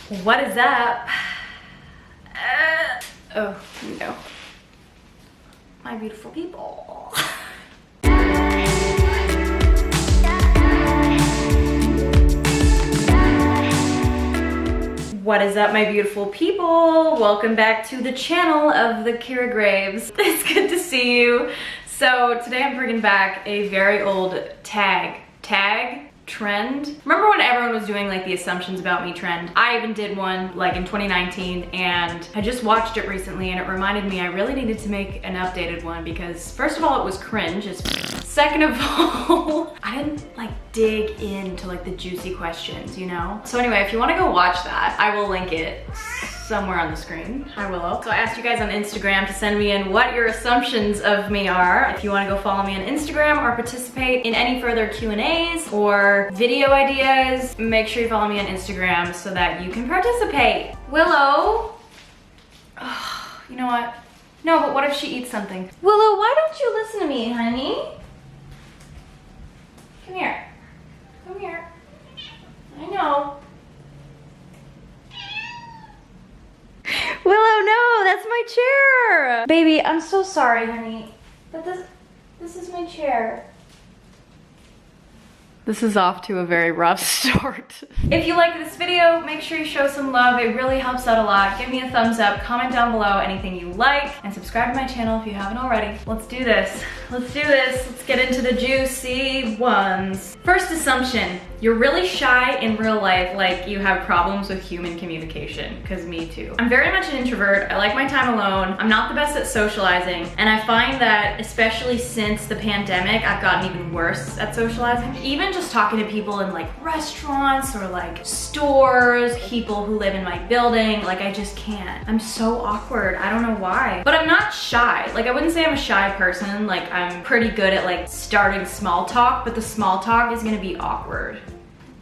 What is up? Oh, no. My beautiful people. What is up, my beautiful people? Welcome back to the channel of the Keara Graves. It's good to see you. So today I'm bringing back a very old trend. Remember when everyone was doing like the assumptions about me trend? I even did one like in 2019 and I just watched it recently and it reminded me I really needed to make an updated one because first of all it was cringe. Second of all, I didn't like dig into like the juicy questions, you know? So anyway, if you want to go watch that, I will link it somewhere on the screen. Hi Willow. So I asked you guys on Instagram to send me in what your assumptions of me are. If you want to go follow me on Instagram or participate in any further Q&As or video ideas, make sure you follow me on Instagram so that you can participate. Willow. Oh, you know what? No, but what if she eats something? Willow, why don't you listen to me, honey? Come here. Come here. I know. Willow, no, that's my chair. Baby, I'm so sorry, honey. But this is my chair. This is off to a very rough start. If you like this video, make sure you show some love. It really helps out a lot. Give me a thumbs up, comment down below anything you like, and subscribe to my channel if you haven't already. Let's do this. Let's do this. Let's get into the juicy ones. First assumption, you're really shy in real life, like you have problems with human communication, because me too. I'm very much an introvert. I like my time alone. I'm not the best at socializing, and I find that especially since the pandemic, I've gotten even worse at socializing. Even just talking to people in like restaurants or like stores, people who live in my building, like I just can't. I'm so awkward. I don't know why. But I'm not shy. Like I wouldn't say I'm a shy person. Like I'm pretty good at like starting small talk, but the small talk is gonna be awkward.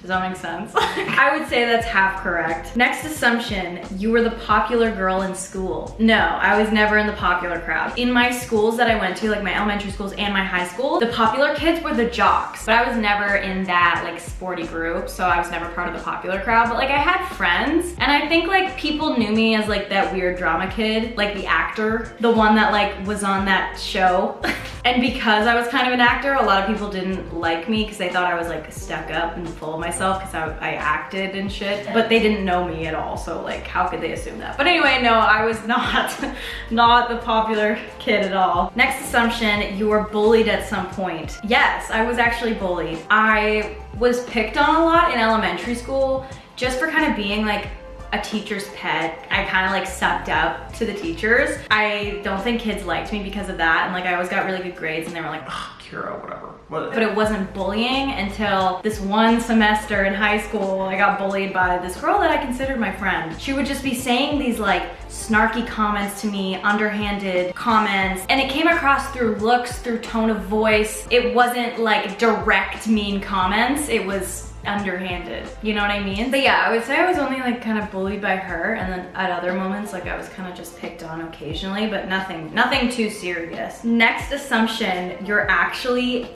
Does that make sense? I would say that's half correct. Next assumption, you were the popular girl in school. No, I was never in the popular crowd. In my schools that I went to, like my elementary schools and my high school, the popular kids were the jocks, but I was never in that like sporty group, so I was never part of the popular crowd, but like I had friends, and I think like people knew me as like that weird drama kid, like the actor, the one that like was on that show. And because I was kind of an actor, a lot of people didn't like me because they thought I was like stuck up and full of myself because I acted and shit, but they didn't know me at all, so like how could they assume that? But anyway, no, I was not the popular kid at all. Next assumption, you were bullied at some point. Yes, I was actually bullied. I was picked on a lot in elementary school just for kind of being like a teacher's pet. I kind of like sucked up to the teachers. I don't think kids liked me because of that, and like I always got really good grades and they were like, oh, Keara, whatever. But it wasn't bullying until this one semester in high school. I got bullied by this girl that I considered my friend. She would just be saying these like snarky comments to me, underhanded comments, and it came across through looks, through tone of voice. It wasn't like direct mean comments, it was underhanded, you know what I mean? But yeah, I would say I was only like kind of bullied by her, and then at other moments like I was kind of just picked on occasionally, but nothing too serious. Next assumption, you're actually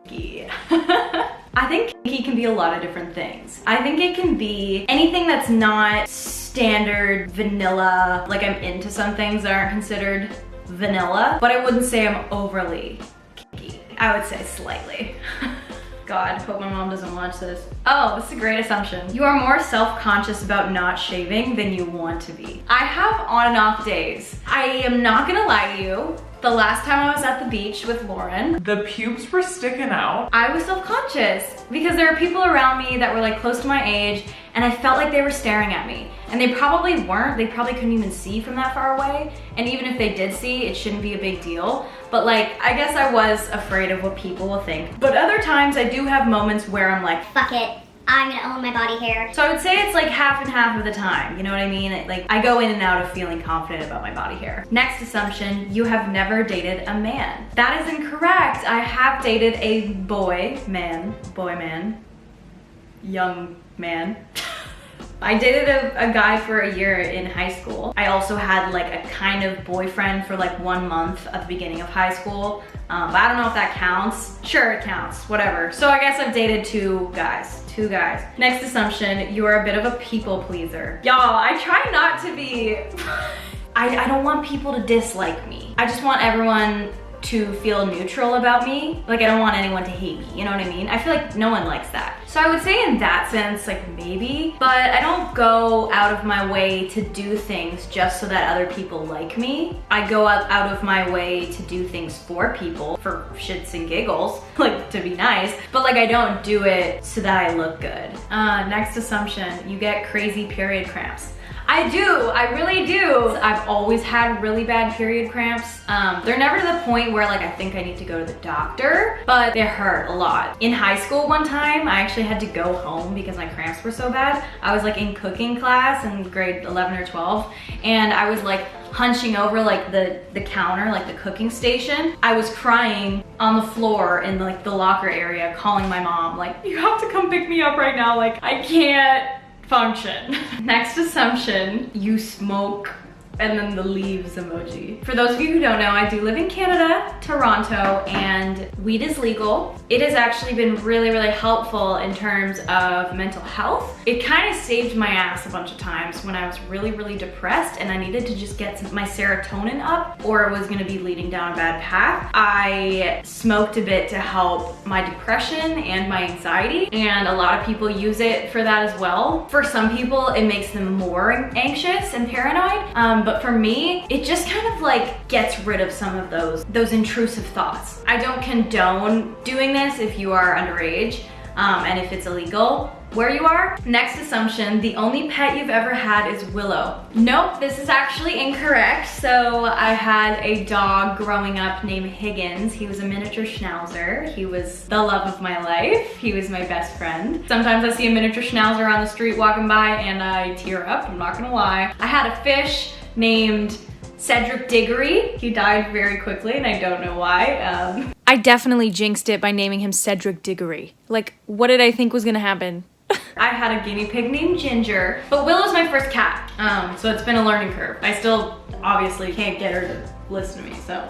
kinky. I think kinky can be a lot of different things. I think it can be anything that's not standard vanilla, like I'm into some things that aren't considered vanilla, but I wouldn't say I'm overly kinky. I would say slightly. God, hope my mom doesn't watch this. Oh, this is a great assumption. You are more self-conscious about not shaving than you want to be. I have on and off days. I am not gonna lie to you. The last time I was at the beach with Lauren, the pubes were sticking out. I was self-conscious because there were people around me that were like close to my age, and I felt like they were staring at me. And they probably weren't. They probably couldn't even see from that far away. And even if they did see, it shouldn't be a big deal. But like, I guess I was afraid of what people will think. But other times I do have moments where I'm like, fuck it, I'm gonna own my body hair. So I would say it's like half and half of the time, you know what I mean? Like I go in and out of feeling confident about my body hair. Next assumption, you have never dated a man. That is incorrect. I have dated a boy man, young man. I dated a guy for a year in high school. I also had like a kind of boyfriend for like 1 month at the beginning of high school. But I don't know if that counts. Sure, it counts, whatever. So I guess I've dated two guys. Next assumption, you are a bit of a people pleaser. Y'all, I try not to be, I don't want people to dislike me. I just want everyone to feel neutral about me. Like I don't want anyone to hate me, you know what I mean? I feel like no one likes that. So I would say in that sense, like maybe, but I don't go out of my way to do things just so that other people like me. I go out of my way to do things for people, for shits and giggles, like to be nice, but like I don't do it so that I look good. Next assumption, you get crazy period cramps. I do, I really do. I've always had really bad period cramps. They're never to the point where like I think I need to go to the doctor, but they hurt a lot. In high school one time, I actually had to go home because my cramps were so bad. I was like in cooking class in grade 11 or 12, and I was like hunching over like the counter, like the cooking station. I was crying on the floor in like the locker area, calling my mom, like, you have to come pick me up right now. Like I can't function. Next assumption, you smoke, and then the leaves emoji. For those of you who don't know, I do live in Canada, Toronto, and weed is legal. It has actually been really, really helpful in terms of mental health. It kind of saved my ass a bunch of times when I was really, really depressed and I needed to just get my serotonin up or it was gonna be leading down a bad path. I smoked a bit to help my depression and my anxiety, and a lot of people use it for that as well. For some people, it makes them more anxious and paranoid, but for me, it just kind of like gets rid of some of those intrusive thoughts. I don't condone doing this if you are underage, and if it's illegal where you are. Next assumption, the only pet you've ever had is Willow. Nope, this is actually incorrect. So I had a dog growing up named Higgins. He was a miniature schnauzer. He was the love of my life. He was my best friend. Sometimes I see a miniature schnauzer on the street walking by and I tear up, I'm not gonna lie. I had a fish named Cedric Diggory. He died very quickly and I don't know why. I definitely jinxed it by naming him Cedric Diggory. Like, what did I think was gonna happen? I had a guinea pig named Ginger, but Willow's my first cat, so it's been a learning curve. I still obviously can't get her to listen to me, so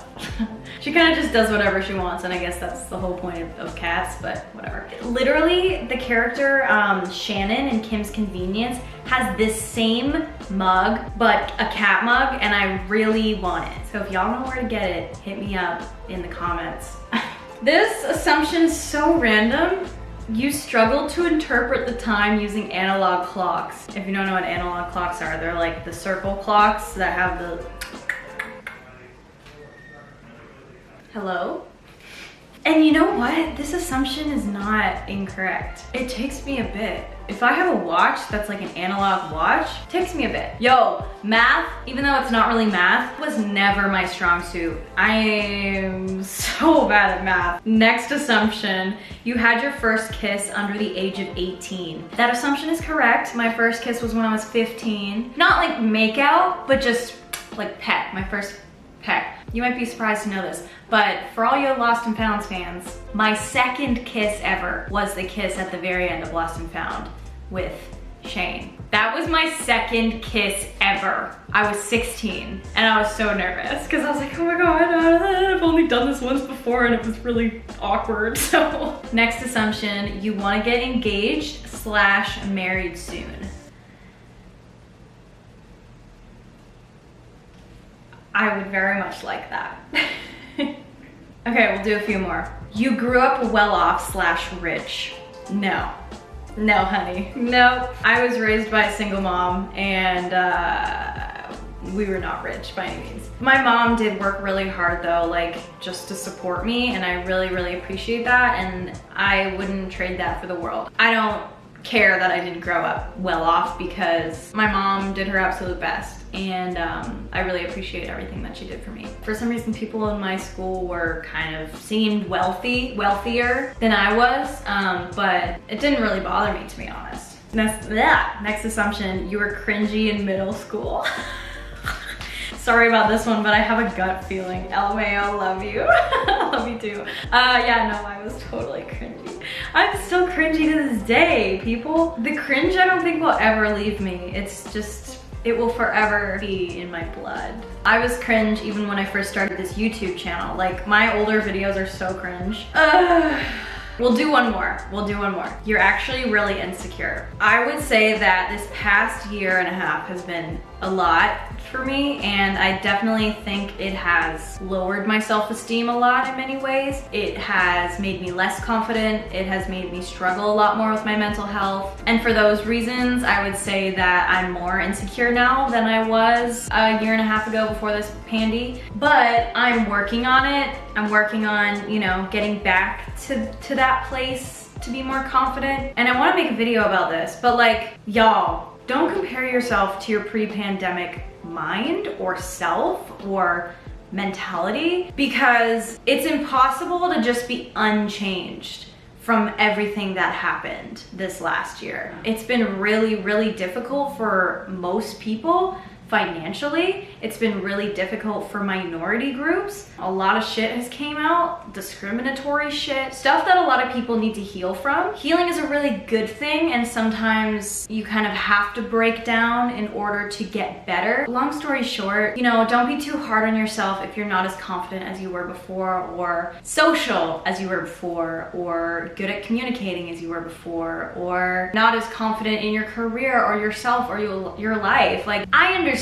she kind of just does whatever she wants, and I guess that's the whole point of cats, but whatever. Literally, the character Shannon in Kim's Convenience has this same mug, but a cat mug, and I really want it. So if y'all know where to get it, hit me up in the comments. This assumption is so random. You struggle to interpret the time using analog clocks. If you don't know what analog clocks are, they're like the circle clocks that have the... Hello? And you know what? This assumption is not incorrect. It takes me a bit. If I have a watch that's like an analog watch, it takes me a bit. Yo, math, even though it's not really math, was never my strong suit. I am so bad at math. Next assumption, you had your first kiss under the age of 18. That assumption is correct. My first kiss was when I was 15. Not like make out, but just like peck, my first peck. You might be surprised to know this, but for all you Lost and Found fans, my second kiss ever was the kiss at the very end of Lost and Found with Shane. That was my second kiss ever. I was 16 and I was so nervous because I was like, oh my God, I've only done this once before and it was really awkward. So next assumption, you want to get engaged / married soon. I would very much like that. Okay, we'll do a few more. You grew up well off / rich. No. No, honey. No. I was raised by a single mom and we were not rich by any means. My mom did work really hard though, like just to support me, and I really, really appreciate that, and I wouldn't trade that for the world. I don't care that I didn't grow up well off because my mom did her absolute best, and I really appreciate everything that she did for me. For some reason, people in my school were kind of seemed wealthier than I was, but it didn't really bother me, to be honest. Next assumption, you were cringy in middle school. Sorry about this one, but I have a gut feeling. LMAO, love you. Love you too. Yeah, no, I was totally cringy. I'm still cringy to this day, people. The cringe I don't think will ever leave me. It's just, it will forever be in my blood. I was cringe even when I first started this YouTube channel. Like, my older videos are so cringe. We'll do one more. We'll do one more. You're actually really insecure. I would say that this past year and a half has been a lot for me, and I definitely think it has lowered my self-esteem a lot in many ways. It has made me less confident. It has made me struggle a lot more with my mental health. And for those reasons, I would say that I'm more insecure now than I was a year and a half ago before this pandy. But I'm working on it. I'm working on, you know, getting back to that place to be more confident. And I want to make a video about this, but like, y'all, don't compare yourself to your pre-pandemic mind or self or mentality, because it's impossible to just be unchanged from everything that happened this last year. It's been really, really difficult for most people financially. It's been really difficult for minority groups. A lot of shit has came out, discriminatory shit, stuff that a lot of people need to heal from. Healing is a really good thing, and sometimes you kind of have to break down in order to get better. Long story short, you know, don't be too hard on yourself if you're not as confident as you were before, or social as you were before, or good at communicating as you were before, or not as confident in your career or yourself or your life. Like, I understand,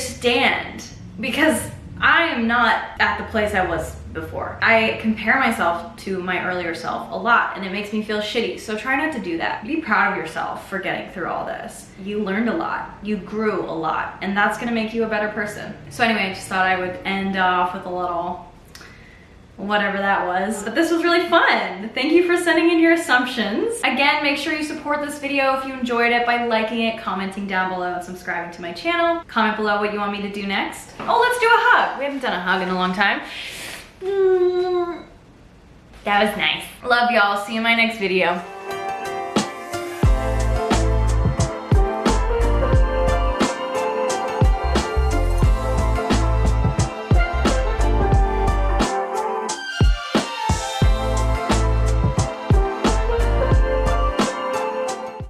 because I am not at the place I was before. I compare myself to my earlier self a lot, and it makes me feel shitty. So try not to do that. Be proud of yourself for getting through all this. You learned a lot, you grew a lot, and that's gonna make you a better person. So anyway, I just thought I would end off with a little whatever that was. But this was really fun. Thank you for sending in your assumptions. Again, make sure you support this video if you enjoyed it by liking it, commenting down below, and subscribing to my channel. Comment below what you want me to do next. Oh, let's do a hug. We haven't done a hug in a long time. That was nice. Love y'all. See you in my next video.